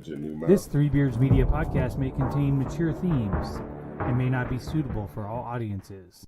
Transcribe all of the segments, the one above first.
your new mouth. This Three Beards Media podcast may contain mature themes and may not be suitable for all audiences.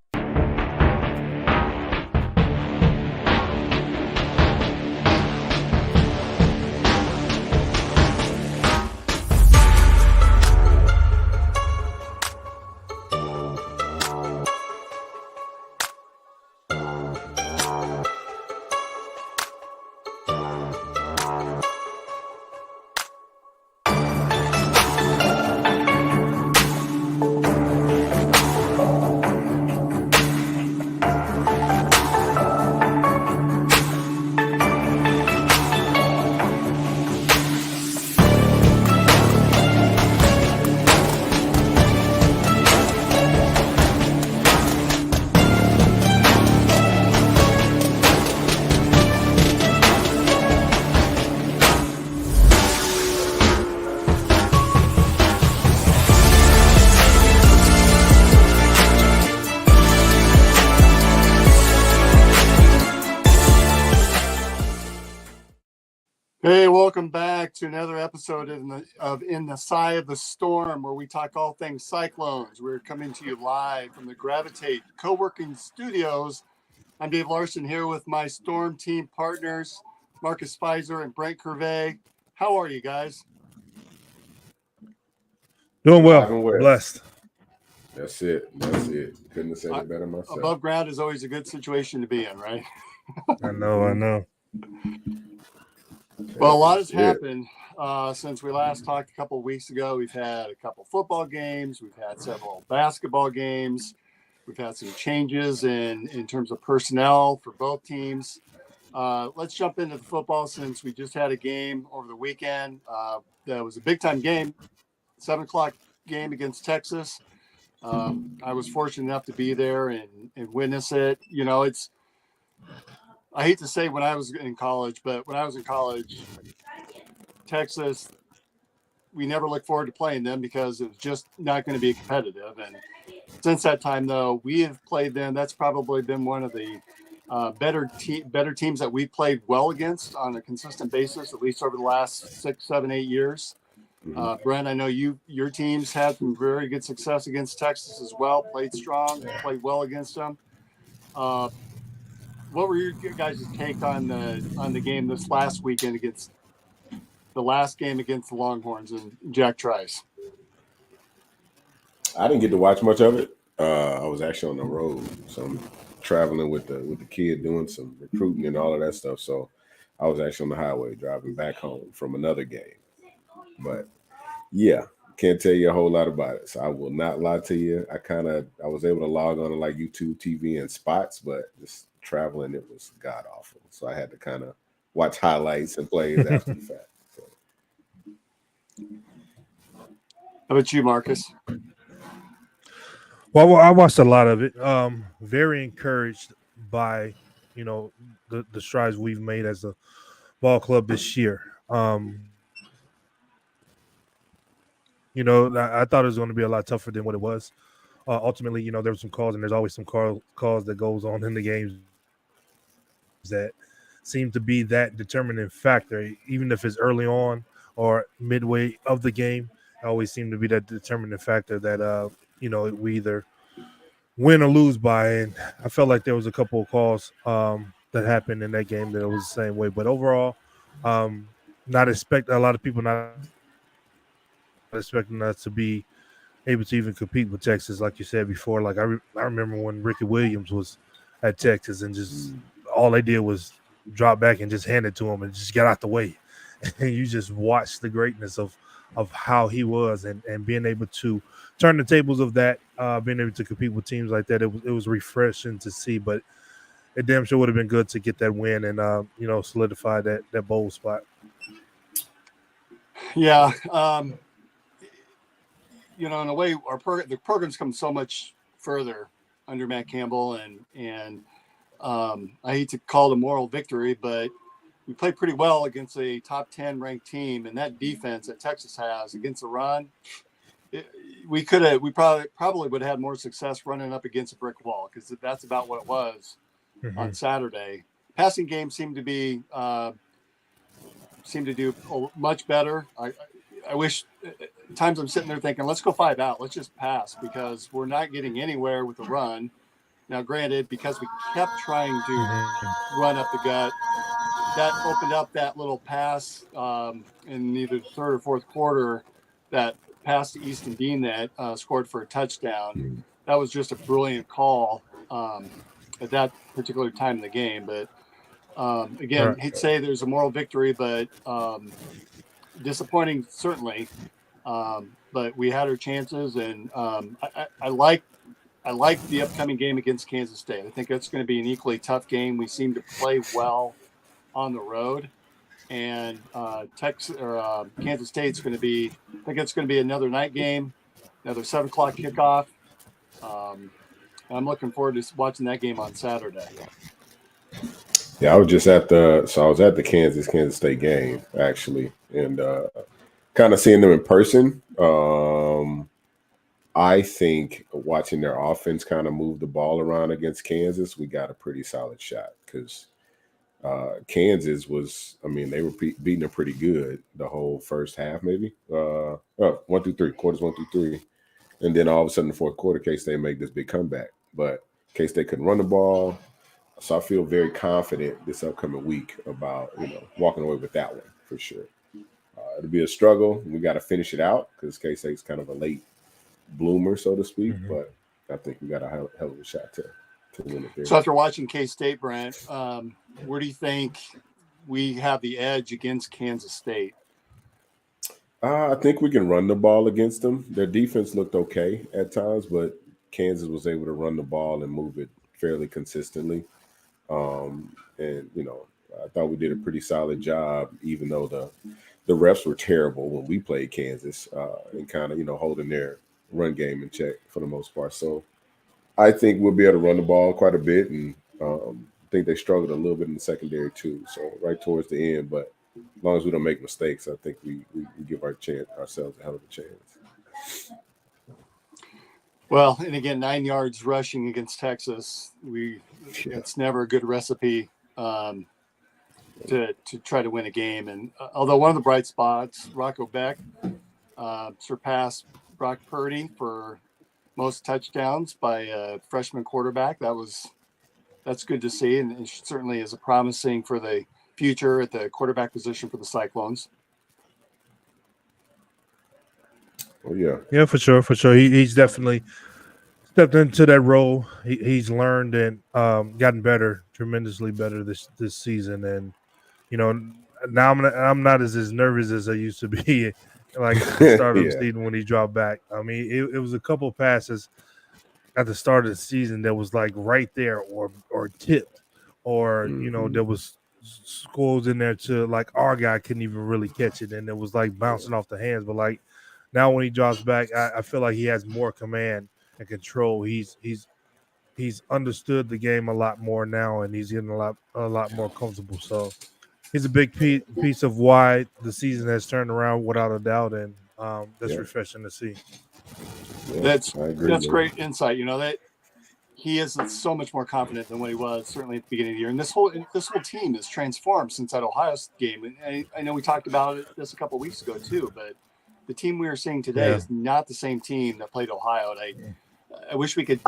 Hey, welcome back to another episode of In the Sigh of the Storm, where we talk all things Cyclones. We're coming to you live from the Gravitate Co-working Studios. I'm Dave Larson here with my Storm team partners, Marcus Spicer and Brent Curvey. How are you guys? Doing well. Well. Blessed. That's it. Couldn't have said it better myself. Above ground is always a good situation to be in, right? I know. Well, a lot has happened since we last talked a couple of weeks ago. We've had a couple football games. We've had several basketball games. We've had some changes in terms of personnel for both teams. Let's jump into the football since we just had a game over the weekend. That was a big-time game, 7 o'clock game against Texas. I was fortunate enough to be there and witness it. You know, I hate to say when I was in college, but when I was in college, Texas, we never looked forward to playing them because it was just not going to be competitive. And since that time, though, we have played them. That's probably been one of the better teams that we played well against on a consistent basis, at least over the last 6, 7, 8 years. Brent, I know your teams had some very good success against Texas as well, played strong, played well against them. What were your guys' take on the game this last weekend against the last game against the Longhorns and Jack Trice? I didn't get to watch much of it. I was actually on the road, so I'm traveling with the kid doing some recruiting and all of that stuff. So I was actually on the highway driving back home from another game. But yeah, can't tell you a whole lot about it. So I will not lie to you. I was able to log on to like YouTube TV and spots, but just traveling, it was god awful. So I had to kind of watch highlights and plays after the fact. So. How about you, Marcus? Well, I watched a lot of it. Very encouraged by, the strides we've made as a ball club this year. I thought it was going to be a lot tougher than what it was. Ultimately, there were some calls, and there's always some calls that goes on in the games that seem to be that determining factor, even if it's early on or midway of the game. It always seemed to be that determining factor that we either win or lose by. And I felt like there was a couple of calls that happened in that game that it was the same way. But overall, not expecting us to be able to even compete with Texas, like you said before. Like I remember when Ricky Williams was at Texas and just all they did was drop back and just hand it to him and just get out the way. And you just watch the greatness of how he was and being able to turn the tables of that, being able to compete with teams like that. It was refreshing to see, but it damn sure would have been good to get that win and solidify that bowl spot. Yeah. In a way, the program's come so much further under Matt Campbell, and I hate to call it a moral victory, but we played pretty well against a top 10 ranked team, and that defense that Texas has against the run, we probably would have had more success running up against a brick wall, because that's about what it was on Saturday. Passing game seemed to do much better. I wish times I'm sitting there thinking, let's go 5 out. Let's just pass because we're not getting anywhere with the run. Now, granted, because we kept trying to run up the gut, that opened up that little pass in either the third or fourth quarter, that pass to Easton Dean that scored for a touchdown. That was just a brilliant call at that particular time in the game. But again, he'd say there's a moral victory, but disappointing certainly. But we had our chances, and I like the upcoming game against Kansas State. I think that's going to be an equally tough game. We seem to play well on the road, and Kansas State's going to be. I think it's going to be another night game, another 7:00 kickoff. I'm looking forward to watching that game on Saturday. Yeah, I was just at the Kansas State game actually, and kind of seeing them in person. I think watching their offense kind of move the ball around against Kansas, we got a pretty solid shot because Kansas was, they were beating them pretty good the whole first half, maybe 1 through 3 quarters, 1 through 3, and then all of a sudden the fourth quarter, K-State make this big comeback, but K-State couldn't run the ball. So I feel very confident this upcoming week about, walking away with that one for sure. It'll be a struggle. We got to finish it out because K-State's kind of a late bloomer, so to speak. Mm-hmm. But I think we got a hell of a shot to win it there. So after watching K-State, Brent, where do you think we have the edge against Kansas State? I think we can run the ball against them. Their defense looked okay at times, but Kansas was able to run the ball and move it fairly consistently. And I thought we did a pretty solid job, even though the refs were terrible when we played Kansas, and kind of holding their run game in check for the most part. So I think we'll be able to run the ball quite a bit, and I think they struggled a little bit in the secondary too. So right towards the end, but as long as we don't make mistakes, I think we give ourselves a hell of a chance. Well, and again, 9 yards rushing against Texas. It's never a good recipe to try to win a game. And although one of the bright spots, Rocco Beck surpassed Brock Purdy for most touchdowns by a freshman quarterback. That's good to see, and it certainly is promising for the future at the quarterback position for the Cyclones. Oh yeah, yeah, for sure. He's definitely stepped into that role. He's learned and gotten better, tremendously better this season. And now I'm not as nervous as I used to be, like at the start of the season when he dropped back. It was a couple of passes at the start of the season that was like right there or tipped, or there was scores in there to like our guy couldn't even really catch it, and it was like bouncing off the hands. But like now when he drops back, I feel like he has more command and control. He's understood the game a lot more now, and he's getting a lot more comfortable. So he's a big piece of why the season has turned around without a doubt, and that's refreshing to see. Yeah, that's great insight. That he is so much more confident than what he was certainly at the beginning of the year, and this whole team has transformed since that Ohio game. And I know we talked about this a couple of weeks ago too, but the team we are seeing today is not the same team that played Ohio. And I wish we could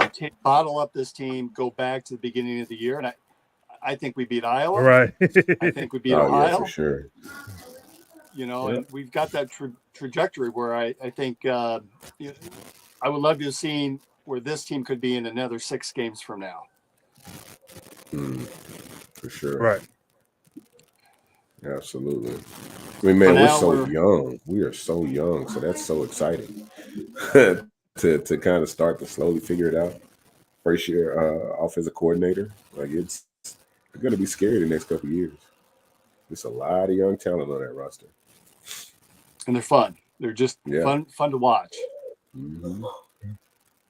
bottle up this team, go back to the beginning of the year, and I think we beat Iowa. Right. I think we beat Ohio. Yeah, for sure. And we've got that trajectory where I think I would love to have seen where this team could be in another 6 games from now. For sure. Right. Absolutely. Man, we're so young. We are so young, so that's so exciting to kind of start to slowly figure it out. First year offensive coordinator, like it's going to be scary the next couple of years. There's a lot of young talent on that roster, and they're fun. They're just fun to watch. Mm-hmm.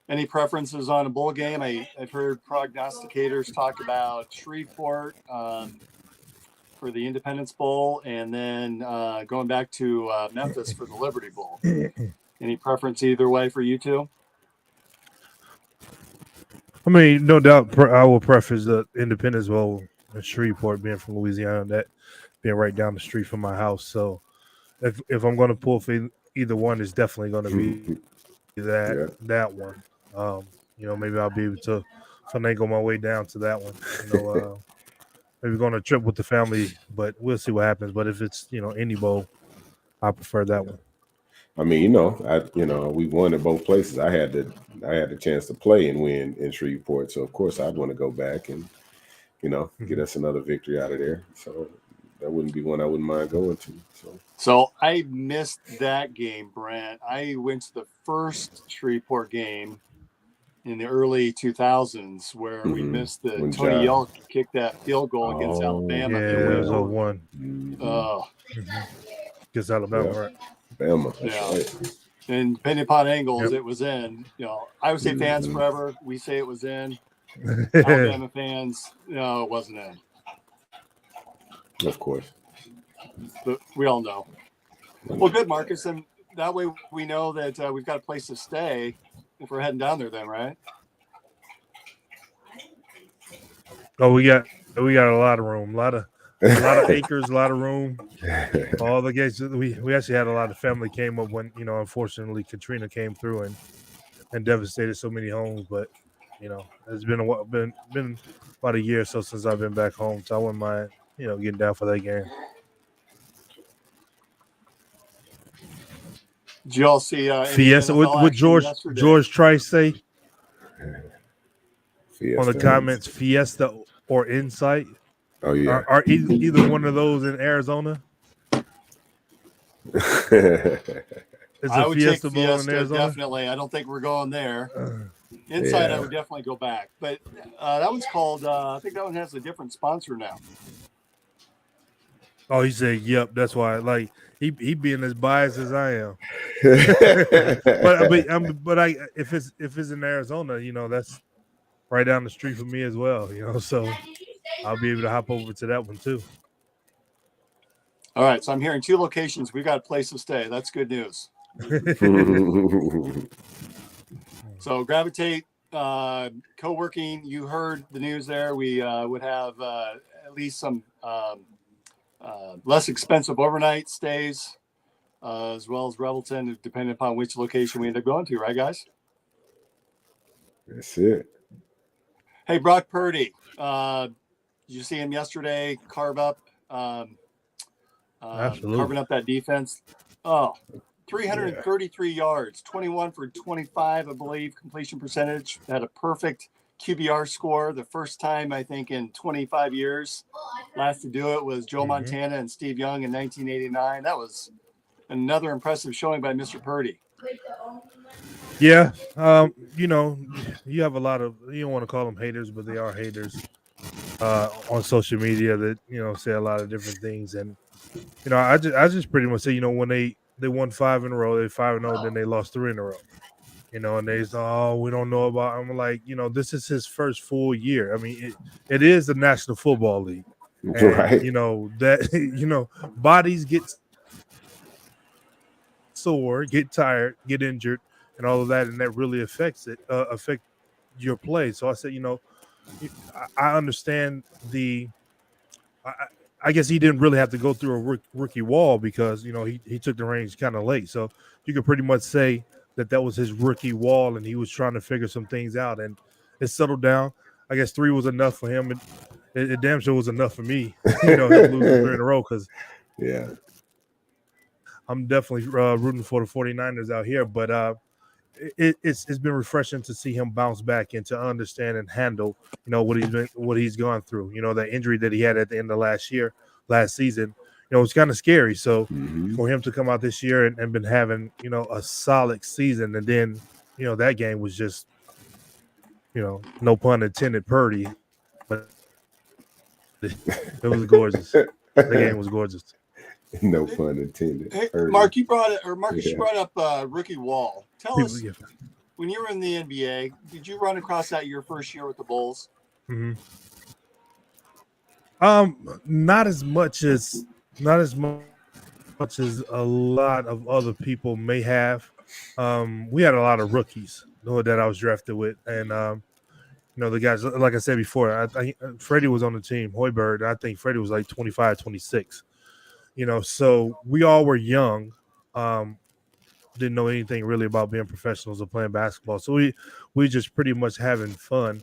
Any preferences on a bowl game? I've heard prognosticators talk about Shreveport for the Independence Bowl, and then going back to Memphis for the Liberty Bowl. Any preference either way for you two? No doubt I will preface the Independence Bowl and Shreveport, being from Louisiana, that being right down the street from my house. So, if I'm going to pull for either one, it's definitely going to be that one. Maybe I'll be able to finagle my way down to that one. Maybe go on a trip with the family, but we'll see what happens. But if it's any bowl, I prefer that one. I mean, we won at both places. I had the chance to play and win in Shreveport, so of course I'd want to go back and get us another victory out of there. So that wouldn't be one I wouldn't mind going to. So I missed that game, Brent. I went to the first Shreveport game in the early 2000s where we missed the When Tony Yelk kicked that field goal against Alabama. Yeah, it was 0-1. Against Alabama, right? Alabama, that's right. And depending upon angles, it was in. Iowa State fans forever, we say it was in. Alabama fans, no, it wasn't in. Of course. But we all know. Well, good, Marcus. And that way we know that we've got a place to stay if we're heading down there then, right? Oh, we got a lot of room, a lot of acres, a lot of room. All the gates. We actually had a lot of family came up when unfortunately Katrina came through and devastated so many homes. But it's been about a year or so since I've been back home, so I wouldn't mind getting down for that game. Did you all see Fiesta? What George Trice say Fiesta. on the comments? Fiesta or Insight? Oh yeah. Are either one of those in Arizona? Is I a would Fiesta take Bowl Fiesta, in Arizona? definitely. I don't think we're going there. Inside, I would definitely go back. But that one's called, I think that one has a different sponsor now. Oh, he said, "Yep." That's why. Like he being as biased as I am. but if it's in Arizona, that's right down the street from me as well. So I'll be able to hop over to that one too. All right, so I'm hearing 2 locations. We've got a place to stay. That's good news. So Gravitate co-working. You heard the news there. We would have at least some less expensive overnight stays, as well as Revelton, depending upon which location we end up going to. Right, guys? That's it. Hey, Brock Purdy. Did you see him yesterday carve up? Absolutely. Carving up that defense. 333 yards, 21 for 25, I believe, completion percentage. Had a perfect QBR score. The first time, I think, in 25 years. Last to do it was Joe Montana and Steve Young in 1989. That was another impressive showing by Mr. Purdy. Yeah. You have a lot of, you don't want to call them haters, but they are haters on social media that, say a lot of different things. And, I just pretty much say, when they won 5 in a row, they 5-0, then they lost 3 in a row. And they say, we don't know about. I'm like, this is his first full year. I mean, it is the National Football League. And, right. That bodies get sore, get tired, get injured, and all of that, and that really affect your play. So I said, I understand I guess he didn't really have to go through a rookie wall because he took the reins kind of late. So you could pretty much say that was his rookie wall, and he was trying to figure some things out, and it settled down. I guess 3 was enough for him, and it damn sure was enough for me. Him losing 3 in a row because I'm definitely rooting for the 49ers out here. But it's been refreshing to see him bounce back and to understand and handle what he's gone through. The injury that he had at the end of last season. It's kind of scary. So for him to come out this year and been having, a solid season, and then, that game was just, no pun intended, Purdy, but it was gorgeous. The game was gorgeous. No pun intended. Hey, Mark, you brought up rookie wall. Tell us, when you were in the NBA, did you run across that your first year with the Bulls? Not as much as a lot of other people may have. We had a lot of rookies that I was drafted with, and the guys, like I said before, I think Freddie was on the team, Hoiberg. I think Freddie was like 25, 26. So we all were young, didn't know anything really about being professionals or playing basketball. So we just pretty much having fun,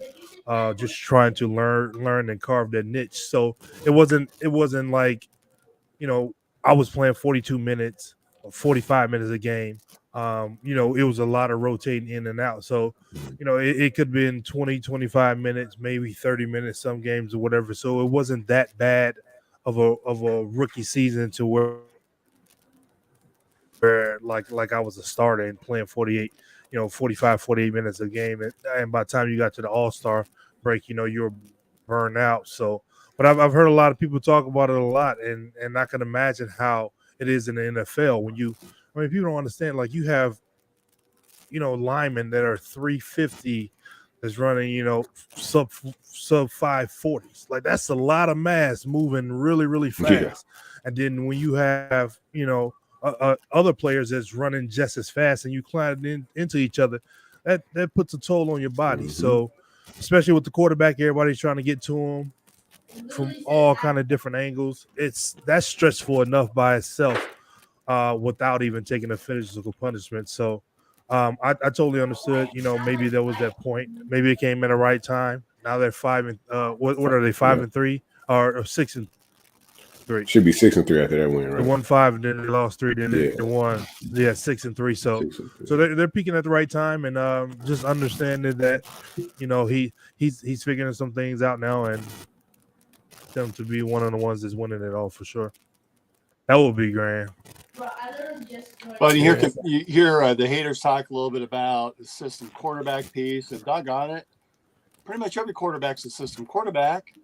just trying to learn and carve that niche. So it wasn't like, I was playing 42 minutes or 45 minutes a game. It was a lot of rotating in and out. So, it could have been 20, 25 minutes, maybe 30 minutes, some games or whatever. So it wasn't that bad of a rookie season to where like I was a starter and playing 48, 45, 48 minutes a game. And by the time you got to the All-Star break, you were burned out. So, but I've heard a lot of people talk about it a lot, and I can imagine how it is in the NFL people don't understand, like you have, linemen that are 350 that's running, sub 540s. Like that's a lot of mass moving really, really fast. Yeah. And then when you have, other players that's running just as fast and you climb into each other, that puts a toll on your body. Mhm. So especially with the quarterback, everybody's trying to get to him from all kind of different angles. That's stressful enough by itself, without even taking a physical punishment. So I totally understood, maybe there was that point. Maybe it came at the right time. Now they're 5 and what are they, 5-3 or 6-3? Should be 6-3 after that win, They right? won 5 and then they lost 3. Then they Yeah. won 6-3. So 6-3. so they're peaking at the right time, and just understanding that he's figuring some things out now, and them to be one of the ones that's winning it all for sure. That would be grand. But you hear the haters talk a little bit about the system quarterback piece, and doggone it, pretty much every quarterback's a system quarterback.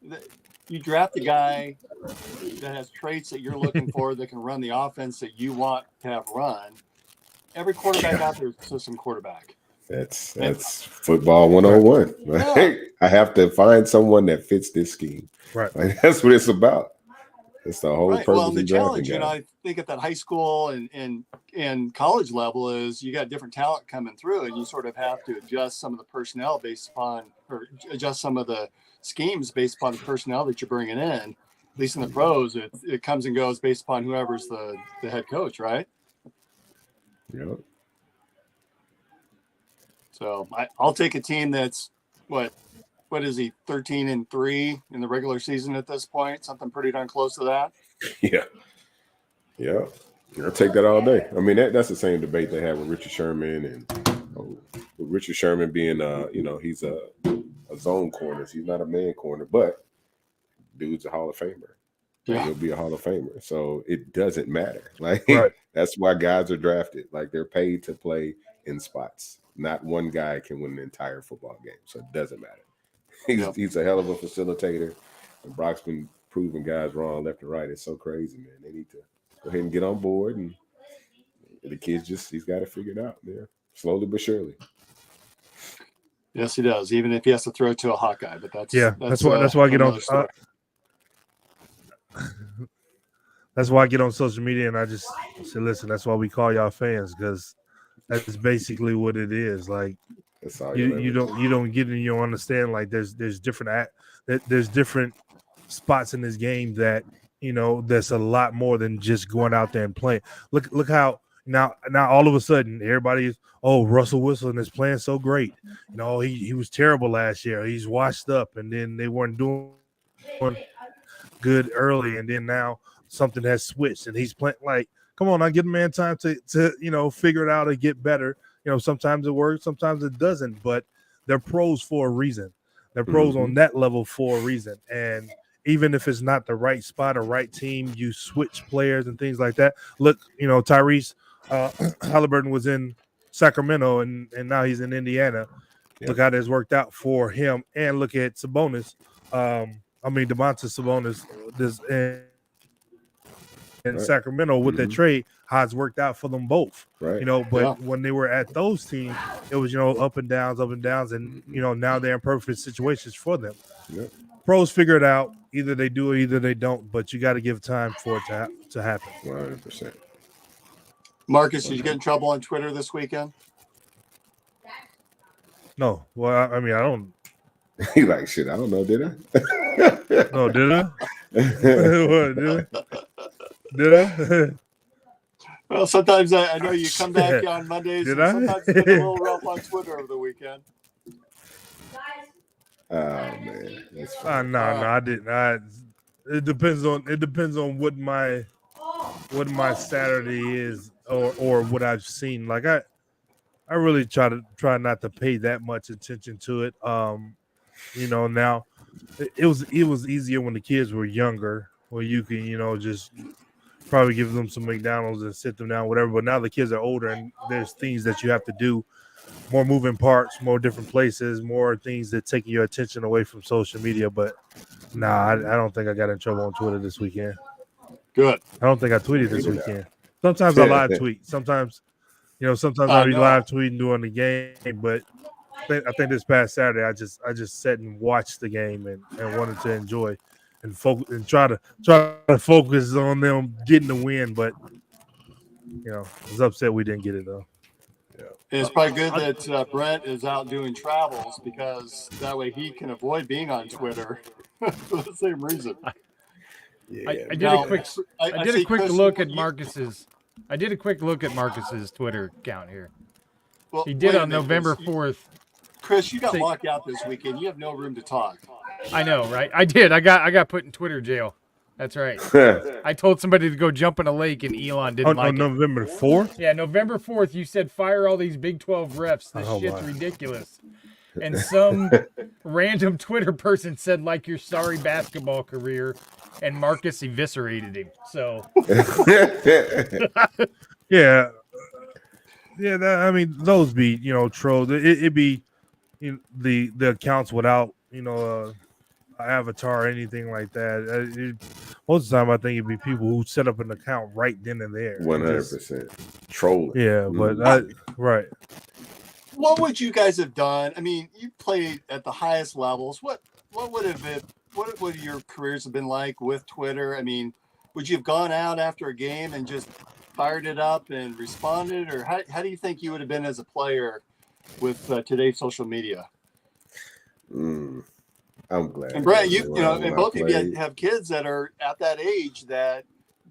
You draft a guy that has traits that you're looking for that can run the offense that you want to have run. Every quarterback out there is a system quarterback. That's football 101. Right? Yeah. I have to find someone that fits this scheme. Right. Like, that's what it's about. It's the whole Right. purpose Well, and the of drafting challenge, guys. I think at that high school and college level is you got different talent coming through, and you sort of have to adjust some of the personnel based upon, or adjust some of the schemes based upon the personnel that you're bringing in. At least in the pros, it comes and goes based upon whoever's the head coach, right? Yep. So I'll take a team that's what is he, 13-3 in the regular season at this point? Something pretty darn close to that. Yeah. Yeah. I'll take that all day. I mean, that's the same debate they had with Richard Sherman, and with Richard Sherman being he's a zone corner. He's not a man corner, but dude's a Hall of Famer. Yeah. He'll be a Hall of Famer. So it doesn't matter. Like, Right. That's why guys are drafted. Like, they're paid to play in spots. Not one guy can win an entire football game. So it doesn't matter. He's a hell of a facilitator. And Brock's been proving guys wrong left and right. It's so crazy, man. They need to go ahead and get on board. And the kid's he's got to figure it out, man. Slowly but surely. Yes, he does. Even if he has to throw it to a Hawkeye, but that's why I get on. another story. That's why I get on social media and I just say, listen, that's why we call y'all fans, because that's basically what it is. Like, That's all you don't get and you don't understand. Like, there's different spots in this game that that's a lot more than just going out there and playing. Look how now all of a sudden everybody's, Russell Wilson is playing so great. He was terrible last year. He's washed up, and then they weren't doing good early, and then now something has switched and he's playing. Like, come on, I give a man time to figure it out and get better. Sometimes it works, sometimes it doesn't, but they're pros for a reason. They're pros on that level for a reason. And even if it's not the right spot or right team, you switch players and things like that. Look, Tyrese Halliburton was in Sacramento and now he's in Indiana. Yep. Look how that's worked out for him. And look at Sabonis. Domantas Sabonis in Right. Sacramento with that trade, how it's worked out for them both. Right. But when they were at those teams, it was up and downs, and now they're in perfect situations for them. Yep. Pros figure it out. Either they do or either they don't, but you got to give time for it to happen. 100%. Marcus, did you get in trouble on Twitter this weekend? No, well, I don't. He like, shit, I don't know, did I? No, did I? What, did I? Did I? Well, sometimes I know you come back on Mondays, Did and I? sometimes it's been a little rough on Twitter over the weekend. Oh man, that's funny. No, I didn't. It depends on what my Saturday is or what I've seen. Like I really try not to pay that much attention to it. Now it was easier when the kids were younger, where you can just probably give them some McDonald's and sit them down, whatever. But now the kids are older and there's things that you have to do, more moving parts, more different places, more things that take your attention away from social media. But I don't think I got in trouble on Twitter this weekend. Good. I don't think I tweeted this weekend. Sometimes I live tweet. Sometimes I'll be live tweeting during the game. But I think this past Saturday I just sat and watched the game and wanted to enjoy and focus and try to focus on them getting the win. But I was upset we didn't get it though. And it's probably good that Brent is out doing travels, because that way he can avoid being on Twitter for the same reason. Yeah, I did a quick look at Marcus's. I did a quick look at Marcus's Twitter account here. Well, He did wait a on minute, November Chris. 4th. Chris, you got Say- locked out this weekend. You have no room to talk. I know, right? I did. I got put in Twitter jail. That's right. I told somebody to go jump in a lake, and Elon didn't like On it. November 4th? Yeah, November 4th, you said fire all these Big 12 refs. This Oh, shit's my. ridiculous. And some random Twitter person said, like, your sorry basketball career, and Marcus eviscerated him. So, Yeah. I mean, those be trolls. It'd be the accounts without an avatar or anything like that. Most of the time, I think it'd be people who set up an account right then and there. 100% trolling. Yeah, but right. What would you guys have done? I mean, you played at the highest levels. What would your careers have been like with Twitter? I mean, would you have gone out after a game and just fired it up and responded, or how do you think you would have been as a player with today's social media? I'm glad. And Brett, you When and both of you played. have kids that are at that age that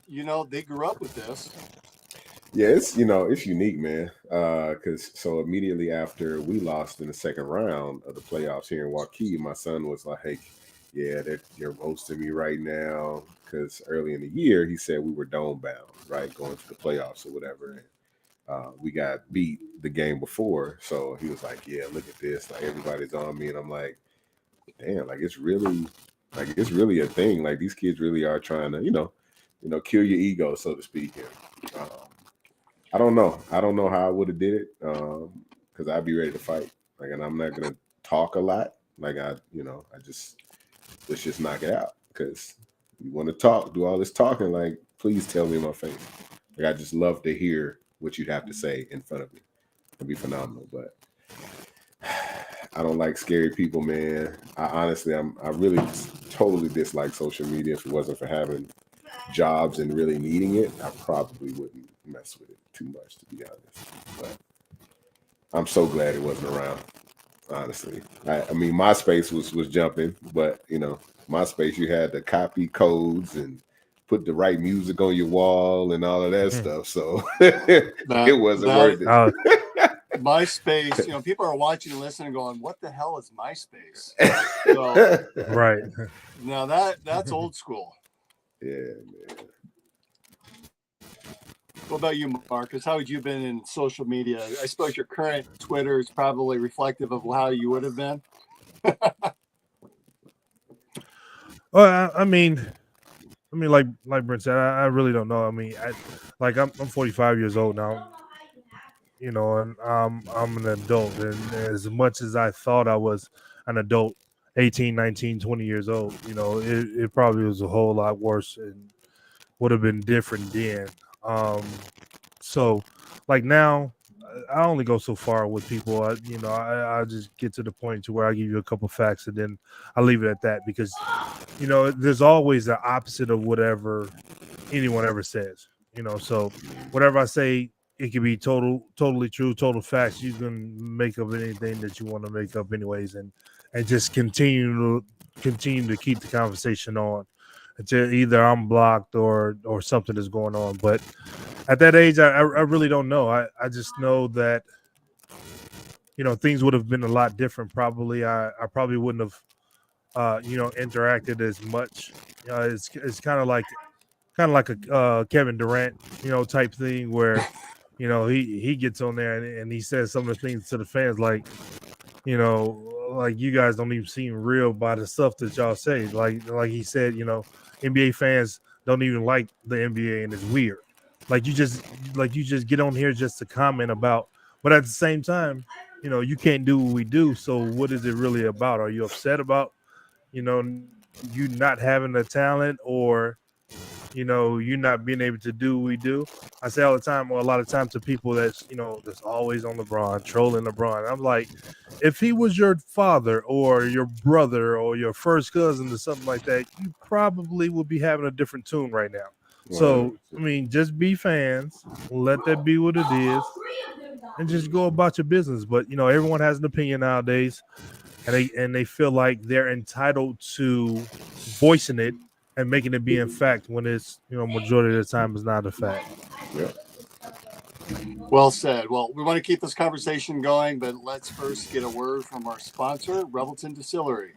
they grew up with this. Yeah, it's unique, man. Because so immediately after we lost in the second round of the playoffs here in Waukee, my son was like, "Hey, yeah, they're roasting me right now." Because early in the year, he said we were dome bound, right, going to the playoffs or whatever. And we got beat the game before, so he was like, "Yeah, look at this. Like everybody's on me," and I'm like, "Damn, like it's really a thing. Like these kids really are trying to, kill your ego, so to speak." And, I don't know. I don't know how I would have did it because I'd be ready to fight. Like, and I'm not gonna talk a lot. Like let's just knock it out. Because you want to talk, do all this talking. Like, please tell me in my face. Like, I just love to hear what you'd have to say in front of me. It'd be phenomenal. But I don't like scary people, man. I really totally dislike social media. If it wasn't for having jobs and really needing it, I probably wouldn't mess with it too much, to be honest. But I'm so glad it wasn't around, honestly. I mean, MySpace was jumping, but MySpace, you had to copy codes and put the right music on your wall and all of that stuff. So it wasn't worth it. MySpace, people are watching and listening, going, "What the hell is MySpace?" So, Right. now that's old school. Yeah, man. What about you, Marcus? How would you have been in social media? I suppose your current Twitter is probably reflective of how you would have been. Well, I mean, like Brent said, I really don't know. I mean, I'm 45 years old now, and I'm an adult, and as much as I thought I was an adult, 18, 19, 20 years old, it probably was a whole lot worse and would have been different then. So like now, I only go so far with people. I just get to the point to where I give you a couple facts and then I leave it at that, because there's always the opposite of whatever anyone ever says. So whatever I say, it could be totally true, total facts. You can make up anything that you want to make up anyways, and just continue to keep the conversation on. It's either I'm blocked or something is going on. But at that age, I really don't know. I just know that, you know, things would have been a lot different. Probably I probably wouldn't have interacted as much. It's kind of like a Kevin Durant, you know, type thing where, you know, he gets on there and he says some of the things to the fans like, you know, like you guys don't even seem real by the stuff that y'all say. Like he said, you know, NBA fans don't even like the NBA and it's weird. Like you just get on here just to comment about, but at the same time, you know, you can't do what we do. So what is it really about? Are you upset about, you know, you not having the talent, or, you know, you not being able to do what we do? I say all the time, or a lot of times, to people that's, you know, that's always on LeBron, trolling LeBron. I'm like, if he was your father or your brother or your first cousin or something like that, you probably would be having a different tune right now. So, I mean, just be fans, let that be what it is, and just go about your business. But, you know, everyone has an opinion nowadays, and they feel like they're entitled to voicing it and making it be in fact when it's, you know, majority of the time is not a fact. Yeah. Well said. Well, we want to keep this conversation going, but let's first get a word from our sponsor, Revelton Distillery.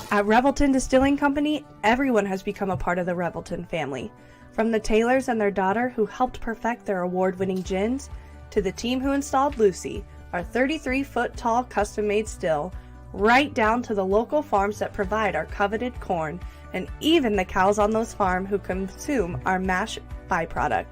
At Revelton Distilling Company, everyone has become a part of the Revelton family. From the Taylors and their daughter who helped perfect their award-winning gins, to the team who installed Lucy, our 33-foot-tall custom-made still, right down to the local farms that provide our coveted corn, and even the cows on those farms who consume our mash byproduct.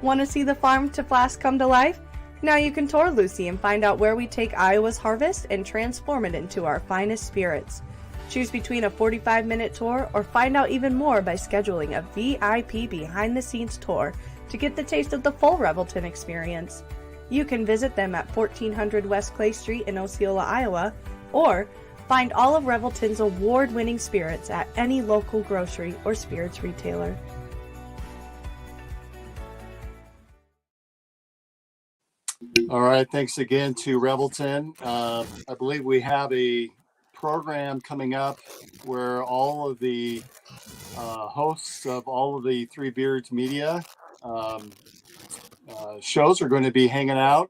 Want to see the farm to flask come to life? Now you can tour Lucy and find out where we take Iowa's harvest and transform it into our finest spirits. Choose between a 45-minute tour or find out even more by scheduling a VIP behind-the-scenes tour to get the taste of the full Revelton experience. You can visit them at 1400 West Clay Street in Osceola, Iowa, or find all of Revelton's award-winning spirits at any local grocery or spirits retailer. All right. Thanks again to Revelton. I believe we have a program coming up where all of the hosts of all of the Three Beards Media shows are going to be hanging out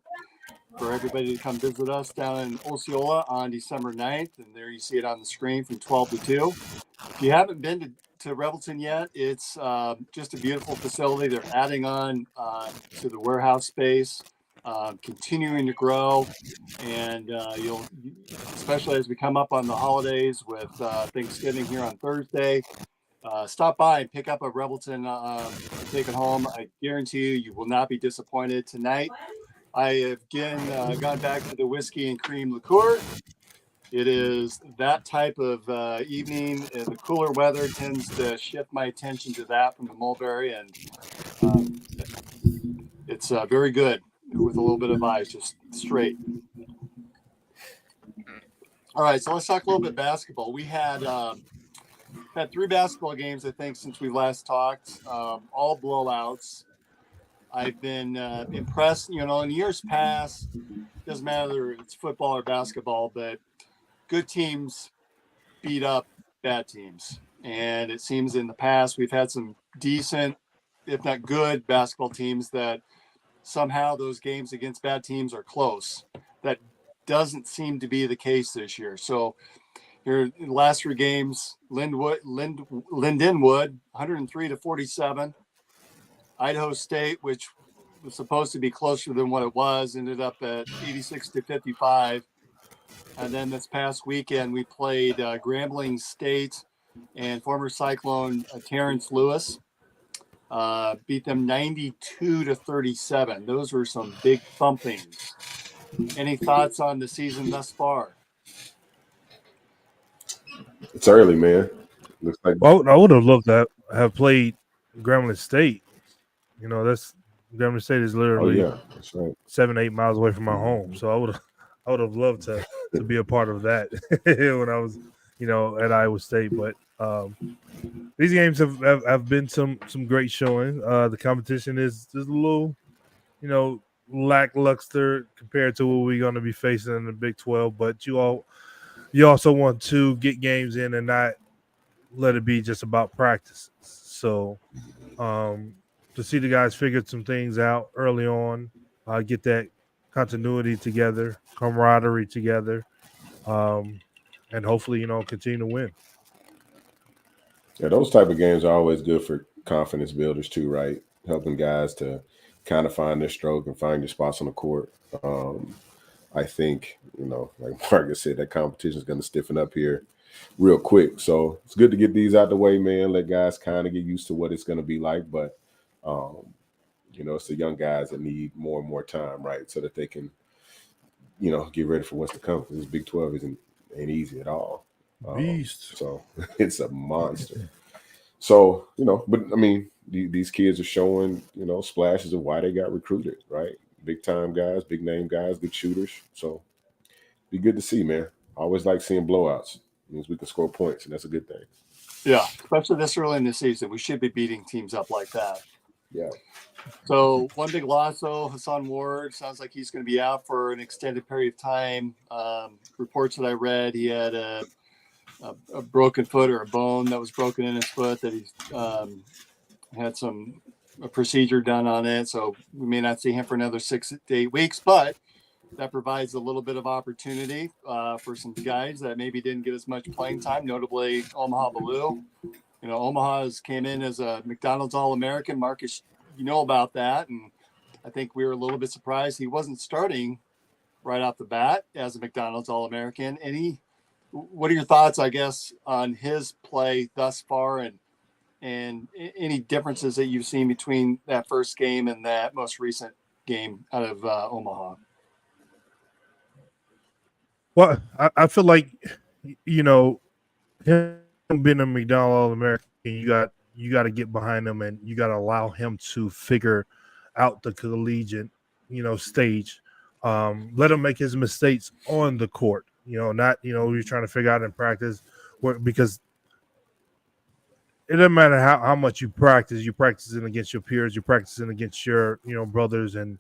for everybody to come visit us down in Osceola on December 9th. And there you see it on the screen from 12 to 2. If you haven't been to Revelton yet, it's just a beautiful facility. They're adding on to the warehouse space, continuing to grow. And you'll, especially as we come up on the holidays with Thanksgiving here on Thursday, stop by and pick up a Revelton and take it home. I guarantee you will not be disappointed. Tonight, I have again gone back to the whiskey and cream liqueur. It is that type of evening. The cooler weather tends to shift my attention to that from the mulberry, and it's very good with a little bit of ice, just straight. All right, so let's talk a little bit basketball. We had 3 basketball games, I think, since we last talked, all blowouts. I've been impressed, you know, in years past, doesn't matter if it's football or basketball, but good teams beat up bad teams. And it seems in the past we've had some decent, if not good, basketball teams that somehow those games against bad teams are close. That doesn't seem to be the case this year. So here in the last 3 games, Lindenwood, 103-47. Idaho State, which was supposed to be closer than what it was, ended up at 86-55. And then this past weekend, we played Grambling State and former Cyclone Terrence Lewis. Beat them 92-37. Those were some big thumpings. Any thoughts on the season thus far? It's early, man. Looks like Well, I would have loved to have played Grambling State. You know, Grambling State is literally that's right. 7-8 miles away from my home. So I would have loved to be a part of that when I was, you know, at Iowa State. But these games have been some great showing. The competition is just a little, you know, lackluster compared to what we're going to be facing in the Big 12. But you also want to get games in and not let it be just about practice. So to see the guys figure some things out early on, get that continuity together, camaraderie together, and hopefully, continue to win. Yeah, those type of games are always good for confidence builders too, right? Helping guys to kind of find their stroke and find their spots on the court. I think, like Marcus said, that competition is going to stiffen up here real quick. So it's good to get these out the way, man. Let guys kind of get used to what it's going to be like. But, it's the young guys that need more and more time, right? So that they can, get ready for what's to come. This Big 12 ain't easy at all. Beast. So it's a monster. So, but I mean, these kids are showing, splashes of why they got recruited, right? Big time guys, big name guys, good shooters. So be good to see, man. I always like seeing blowouts. It means we can score points, and that's a good thing. Yeah, especially this early in the season. We should be beating teams up like that. Yeah. So one big loss, though, Hassan Ward sounds like he's going to be out for an extended period of time. Reports that I read, he had a broken foot or a bone that was broken in his foot that he's had a procedure done on it. So we may not see him for another 6 to 8 weeks, but that provides a little bit of opportunity for some guys that maybe didn't get as much playing time, notably Omaha Baloo. Omaha came in as a McDonald's All-American. Marcus, you know about that. And I think we were a little bit surprised he wasn't starting right off the bat as a McDonald's All-American. And what are your thoughts, I guess, on his play thus far and any differences that you've seen between that first game and that most recent game out of Omaha? Well, I feel like, him being a McDonald All-American, you got to get behind him and you got to allow him to figure out the collegiate, stage. Let him make his mistakes on the court. Not you're trying to figure out in practice, because it doesn't matter how much you practice. You're practicing against your peers. You're practicing against your brothers and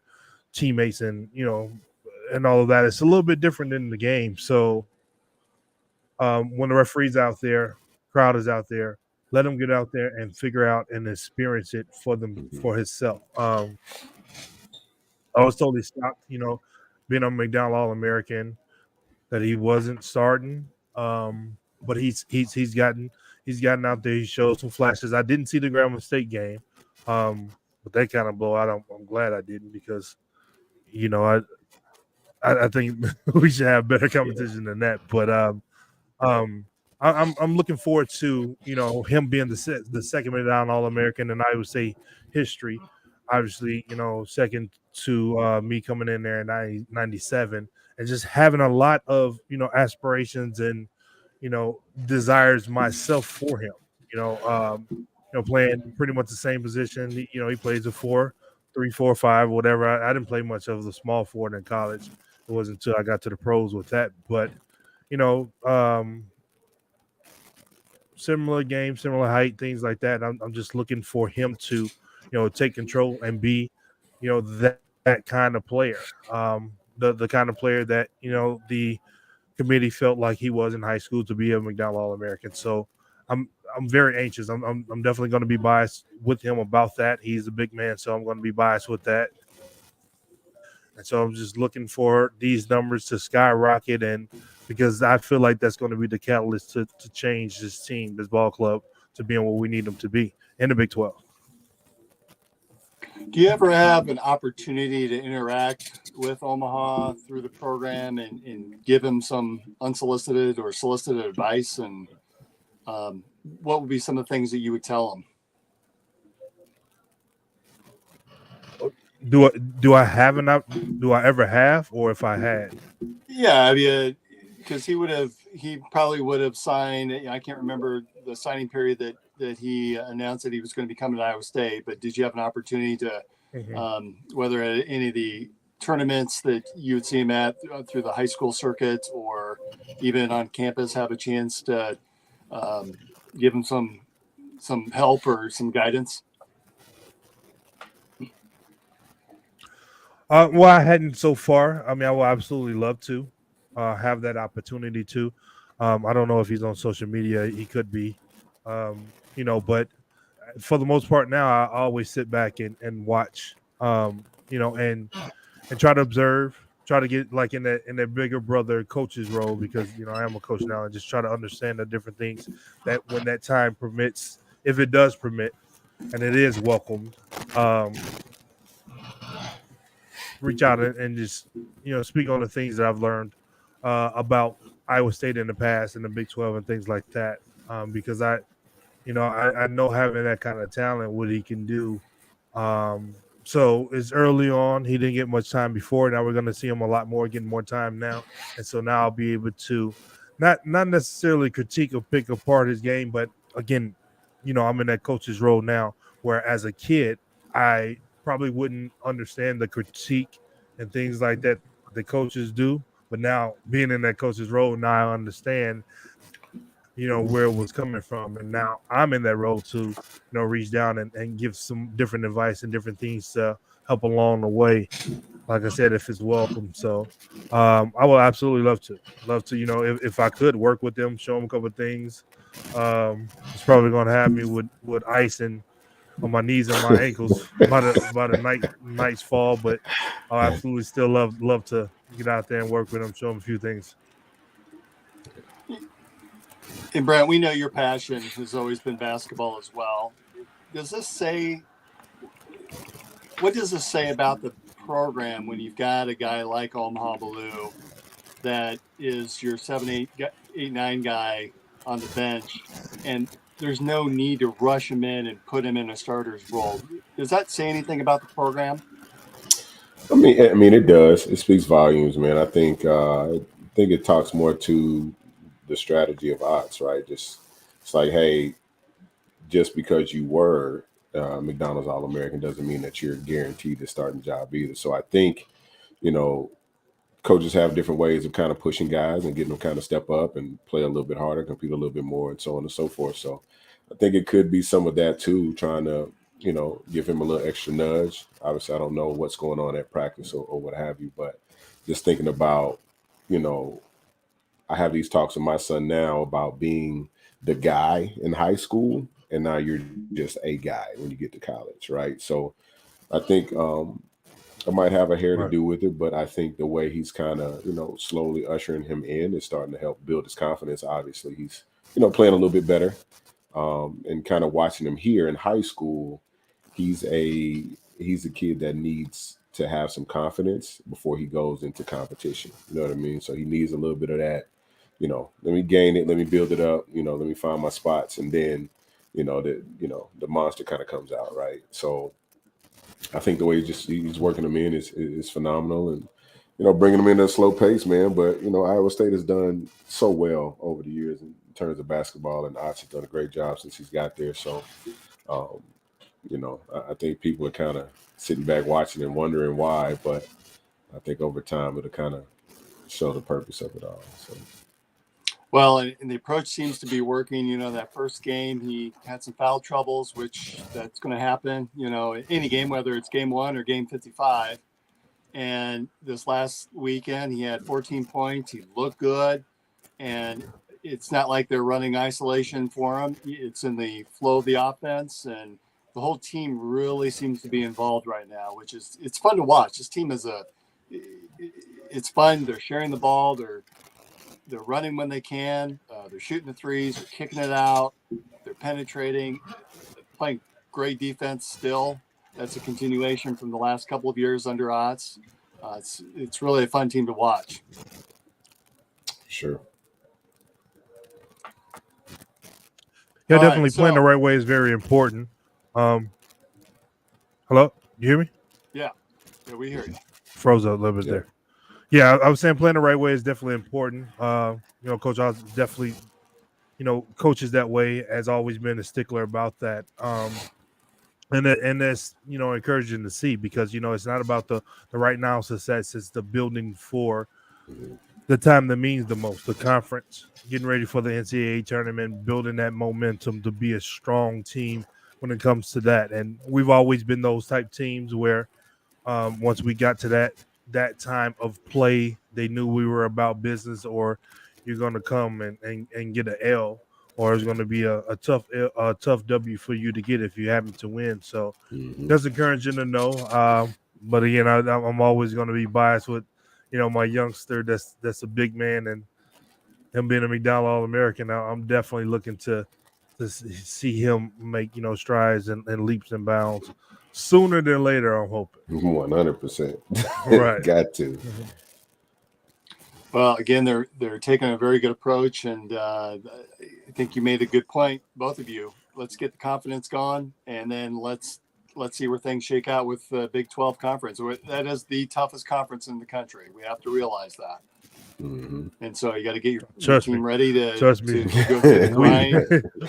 teammates, and and all of that. It's a little bit different in the game. So when the referee's out there, crowd is out there, let him get out there and figure out and experience it for himself. I was totally shocked, being a McDonald All-American, that he wasn't starting. But he's gotten out there. He showed some flashes. I didn't see the Grambling State game, but that kind of blowout, I'm glad I didn't, because I think we should have better competition than that. But I'm looking forward to him being the second McDonald All-American, and I would say history. Obviously, second to me coming in there in 97, and just having a lot of aspirations and desires myself for him. Playing pretty much the same position. He plays a 4, 3, 4, 5, whatever. I didn't play much of the small forward in college. It wasn't until I got to the pros with that. But similar game, similar height, things like that. I'm just looking for him to take control and be that kind of player. The kind of player that the committee felt like he was in high school to be a McDonald All-American. So I'm very anxious. I'm definitely going to be biased with him about that. He's a big man, so I'm going to be biased with that. And so I'm just looking for these numbers to skyrocket, and because I feel like that's going to be the catalyst to change this team, this ball club, to being what we need them to be in the Big 12. Do you ever have an opportunity to interact with Omaha through the program and give him some unsolicited or solicited advice? And what would be some of the things that you would tell him? Do I have do I ever have, or if I had? Yeah, I mean, because he probably would have signed. I can't remember the signing period that he announced that he was going to be coming to Iowa State. But did you have an opportunity to, whether at any of the tournaments that you would see him at through the high school circuit, or even on campus, have a chance to give him some help or some guidance? Well, I hadn't so far. I mean, I would absolutely love to have that opportunity to. I don't know if he's on social media. He could be. But for the most part now, I always sit back and watch, and try to observe, try to get like in that bigger brother coach's role, because I am a coach now, and just try to understand the different things that when that time permits, if it does permit, and it is welcomed, reach out and just speak on the things that I've learned about Iowa State in the past and the Big 12 and things like that, because I know having that kind of talent, what he can do. So it's early on. He didn't get much time before. Now we're going to see him a lot more, getting more time now. And so now I'll be able to not necessarily critique or pick apart his game, but again, I'm in that coach's role now, where as a kid, I probably wouldn't understand the critique and things like that the coaches do. But now being in that coach's role, now I understand where it was coming from. And now I'm in that role to, reach down and give some different advice and different things to help along the way. Like I said, if it's welcome. So I will absolutely love to, if I could work with them, show them a couple of things. It's probably going to have me with icing on my knees and my ankles by the night's fall, but I'll absolutely still love to get out there and work with them, show them a few things. And Brent, we know your passion has always been basketball as well. What does this say about the program when you've got a guy like Omaha Biliew that is your 7, 8, 9 guy on the bench, and there's no need to rush him in and put him in a starter's role? Does that say anything about the program? I mean, it does. It speaks volumes, man. I think it talks more to the strategy of odds, right? It's like, hey, just because you were McDonald's All-American doesn't mean that you're guaranteed the starting job either. So I think, coaches have different ways of kind of pushing guys and getting them kind of step up and play a little bit harder, compete a little bit more, and so on and so forth. So I think it could be some of that too, trying to, give him a little extra nudge. Obviously, I don't know what's going on at practice or what have you, but just thinking about, I have these talks with my son now about being the guy in high school, and now you're just a guy when you get to college, right? So I think I might have a hair to do with it, but I think the way he's kind of, slowly ushering him in is starting to help build his confidence. Obviously, he's, playing a little bit better, and kind of watching him here in high school. He's a kid that needs to have some confidence before he goes into competition. You know what I mean? So he needs a little bit of that. Let me gain it, let me build it up. Let me find my spots, and then, the monster kind of comes out, right? So I think the way he's working them in is phenomenal, and bringing them in at a slow pace, man. But Iowa State has done so well over the years in terms of basketball, and Ott's done a great job since he's got there. So, I think people are kind of sitting back watching and wondering why, but I think over time it'll kind of show the purpose of it all. So. Well, and the approach seems to be working. That first game, he had some foul troubles, which that's going to happen, in any game, whether it's game 1 or game 55. And this last weekend, he had 14 points. He looked good. And it's not like they're running isolation for him. It's in the flow of the offense. And the whole team really seems to be involved right now, it's fun to watch. This team it's fun. They're sharing the ball. They're running when they can. They're shooting the threes. They're kicking it out. They're penetrating. They're playing great defense still. That's a continuation from the last couple of years under Otts. It's really a fun team to watch. Sure. Yeah, All definitely right, playing the right way is very important. Hello? You hear me? Yeah, we hear you. Froze up a little bit there. Yeah, I was saying playing the right way is definitely important. Coach Oz definitely, coaches that way, has always been a stickler about that. And that's, encouraging to see, because, it's not about the right now success. It's the building for the time that means the most, the conference, getting ready for the NCAA tournament, building that momentum to be a strong team when it comes to that. And we've always been those type teams where once we got to that time of play, they knew we were about business, or you're going to come and get an L. or it's going to be a tough W for you to get if you happen to win. So Mhm. that's encouraging to know. But again, I'm always going to be biased with, my youngster. That's a big man, and him being a McDonald All-American. I'm definitely looking to see him make strides and leaps and bounds sooner than later. I'm hoping. 100%. Right. Got to. Well, again, they're taking a very good approach, and I think you made a good point, both of you. Let's get the confidence gone, and then let's see where things shake out with the Big 12 conference. That is the toughest conference in the country. We have to realize that. Mhm. And so you got to get your Trust team me. ready to Trust me. go through the grind.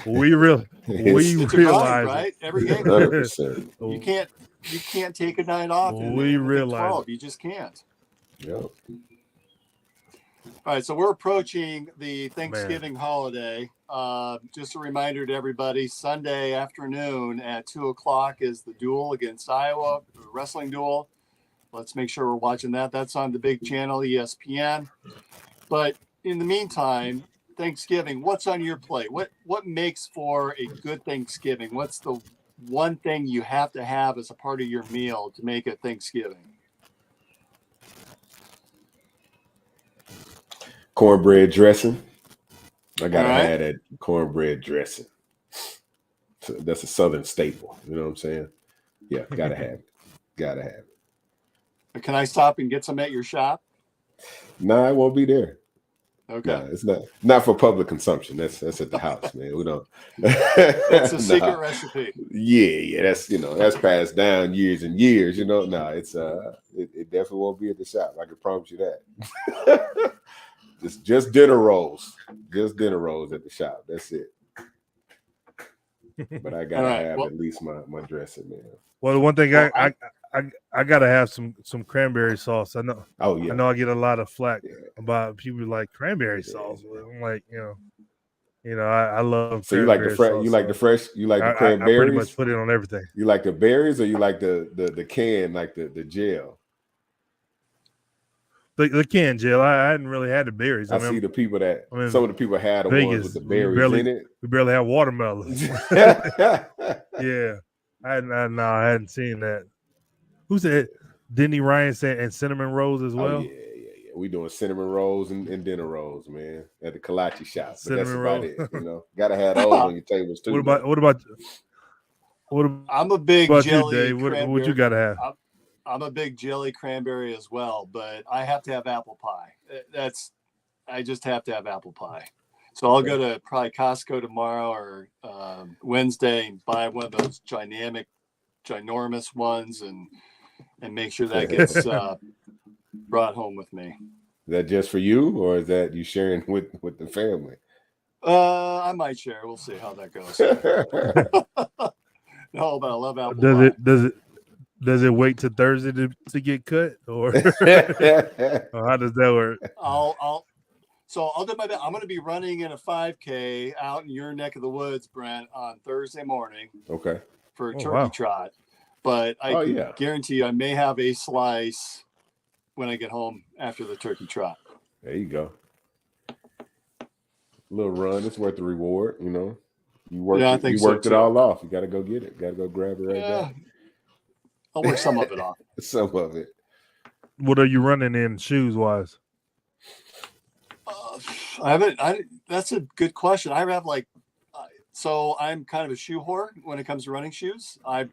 we It's a grind, realize right? Every game, 100%. you can't take a night off in We the Big realize 12. You just can't. Yep. All right, so we're approaching the Thanksgiving holiday. Just a reminder to everybody, Sunday afternoon at 2:00 is the duel against Iowa, the wrestling duel. Let's make sure we're watching that. That's on the big channel, ESPN. But in the meantime, Thanksgiving, what's on your plate? What makes for a good Thanksgiving? What's the one thing you have to have as a part of your meal to make it Thanksgiving? Cornbread dressing. I gotta All right. have that cornbread dressing. So that's a Southern staple. You know what I'm saying? Yeah, gotta have it. Gotta have it. Can I stop and get some at your shop? Nah, I won't be there. Okay. Nah, it's not for public consumption. That's at the house, man. We don't. It's a secret Nah. recipe. Yeah. That's passed down years and years. Nah, it's it definitely won't be at the shop. I can promise you that. just dinner rolls. Just dinner rolls at the shop. That's it. But I gotta have at least my dressing, man. Well, the one thing Well, I gotta have some cranberry sauce. I know. Oh yeah. I know I get a lot of flack Yeah. about people like cranberry sauce. But I'm like, I love. So you like the cranberry fresh? sauce, You like the fresh? You like the I cranberries? pretty much put it on everything. You like the berries, or you like the can, like the gel? The can gel. I hadn't really had the berries. I see the people that I mean, some of the people had the ones Vegas, with the berries in it. we barely have watermelon. Yeah, I hadn't seen that. Who said? Denny Ryan said, and cinnamon rolls as well. Oh, yeah. We doing cinnamon rolls and dinner rolls, man, at the Kalachi shop. But Cinnamon that's roll. about it. Gotta have those on your tables too. What about I'm a big you, jelly Dave? What you gotta have? I'm a big jelly cranberry as well, but I have to have apple pie. I just have to have apple pie. So I'll go to probably Costco tomorrow or Wednesday and buy one of those ginormous ones and make sure that gets brought home with me. Is that just for you, or is that you sharing with the family? I might share. We'll see how that goes. No, but I love apple pie. Does it wait till Thursday to get cut, or how does that work? I'll do my best. I'm going to be running in a 5K out in your neck of the woods, Brent, on Thursday morning. Okay. For a turkey trot, but I can guarantee you I may have a slice when I get home after the turkey trot. There you go. A little run, it's worth the reward, You worked it all off. You got to go get it. Got to go grab it back. I'll work some of it off. Some of it. What are you running in shoes wise? That's a good question. I have so I'm kind of a shoe whore when it comes to running shoes. I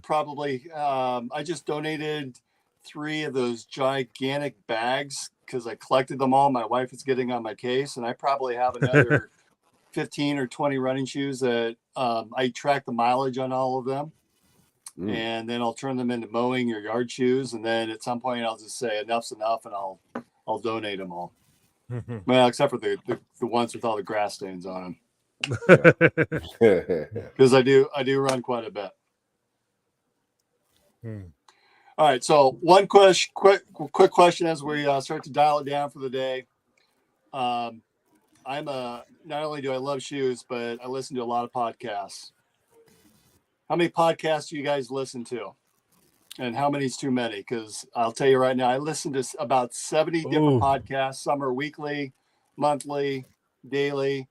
probably I just donated 3 of those gigantic bags because I collected them all. My wife is getting on my case, and I probably have another 15 or 20 running shoes that I track the mileage on all of them. And then I'll turn them into mowing or yard shoes. And then at some point I'll just say enough's enough, and I'll donate them all. Well, except for the ones with all the grass stains on them. Because I do run quite a bit. All right, so one quick question as we start to dial it down for the day. Not only do I love shoes, but I listen to a lot of podcasts. How many podcasts do you guys listen to? And how many is too many? Because I'll tell you right now, I listen to about 70 different podcasts. Some are weekly, monthly, daily.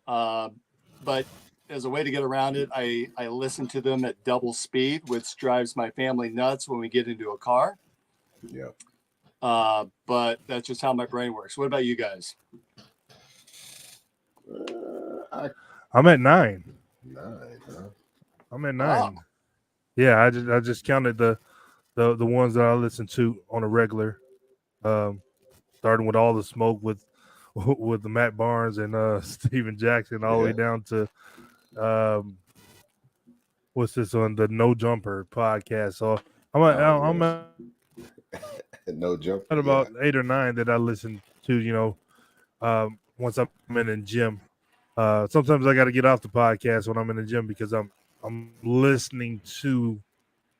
But as a way to get around it, I listen to them at double speed, which drives my family nuts when we get into a car. Yeah. But that's just how my brain works. What about you guys? I'm at 9. 9, huh? I'm at Wow. 9. Yeah, I just counted the ones that I listen to on a regular. Starting with All the Smoke with the Matt Barnes and Steven Jackson, all the way Yeah. down to what's this on the No Jumper podcast. So I'm Oh, yes. at No jump. about 8 or 9 that I listen to. Once I'm in the gym. Sometimes I got to get off the podcast when I'm in the gym because I'm listening to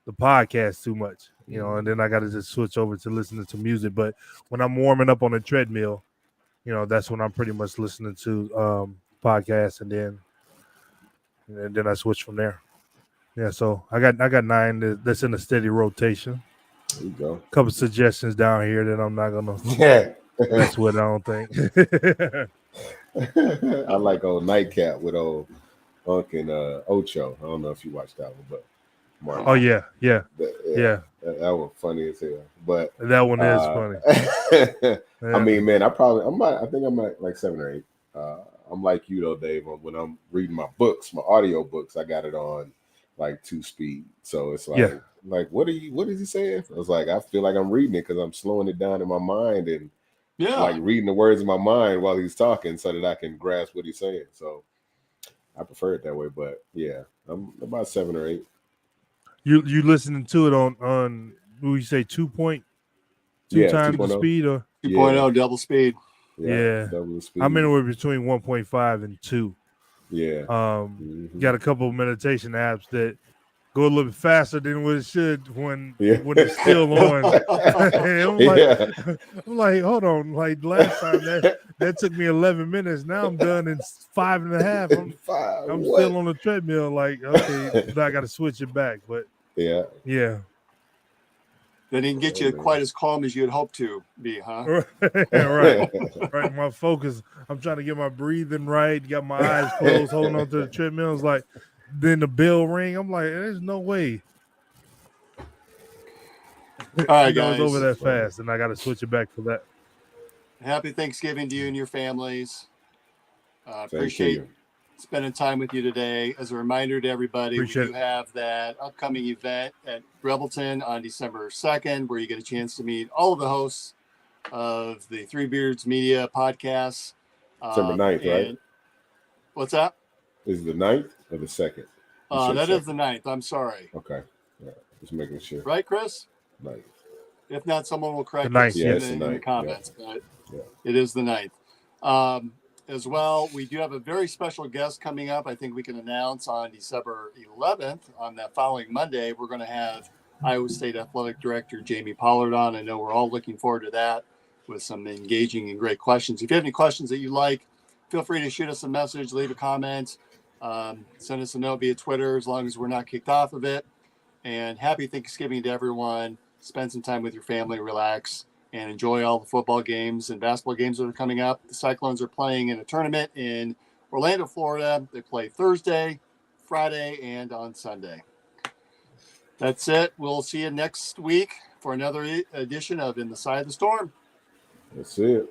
the podcast too much, and then I got to just switch over to listening to music. But when I'm warming up on the treadmill, that's when I'm pretty much listening to podcasts, and then I switch from there. Yeah, so I got 9 that's in a steady rotation. There you go. A couple suggestions down here that I'm not gonna Yeah. mess with. I don't think. I like old Nightcap with old Unc and Ocho. I don't know if you watched that one, but Mark. Oh yeah. That was funny as hell. But That one is funny. I mean, man, I think I'm at like 7 or 8. I'm like you though, Dave. When I'm reading my books, my audio books, I got it on like 2 speed. So it's like, what is he saying? I was like, I feel like I'm reading it because I'm slowing it down in my mind and like reading the words in my mind while he's talking so that I can grasp what he's saying. So I prefer it that way. But yeah, I'm about 7 or 8. You listening to it on what you say 2.2 times the 2.0. speed or 2.0 double speed. Yeah. Double speed. I'm anywhere between 1.5 and 2. Yeah. Got a couple of meditation apps that go a little bit faster than what it should when it's still on. I'm like, hold on. Like last time that took me 11 minutes. Now I'm done in 5.5. I'm still on the treadmill. Like, okay, I got to switch it back. But yeah. They didn't get you quite as calm as you had hoped to be, huh? Right. My focus. I'm trying to get my breathing right. Got my eyes closed, holding on to the treadmill. It's like, then the bell ring. I'm like, there's no way. All right, guys. It was over that fast, and I got to switch it back for that. Happy Thanksgiving to you and your families. Appreciate spending time with you today. As a reminder to everybody, we do have that upcoming event at Revelton on December 2nd, where you get a chance to meet all of the hosts of the Three Beards Media podcast. December 9th, right? What's that? Is it the 9th or the 2nd? That is the 9th. I'm sorry. Okay. Yeah, just making sure. Right, Chris? 9th. If not, someone will correct us in the comments. But it is the 9th. As well, we do have a very special guest coming up. I think we can announce on December 11th, on that following Monday, we're going to have Iowa State Athletic Director Jamie Pollard on. I know we're all looking forward to that with some engaging and great questions. If you have any questions that you like, feel free to shoot us a message, leave a comment, send us a note via Twitter, as long as we're not kicked off of it. And happy Thanksgiving to everyone. Spend some time with your family, relax, and enjoy all the football games and basketball games that are coming up. The Cyclones are playing in a tournament in Orlando, Florida. They play Thursday, Friday, and on Sunday. That's it. We'll see you next week for another edition of In the Side of the Storm. That's it.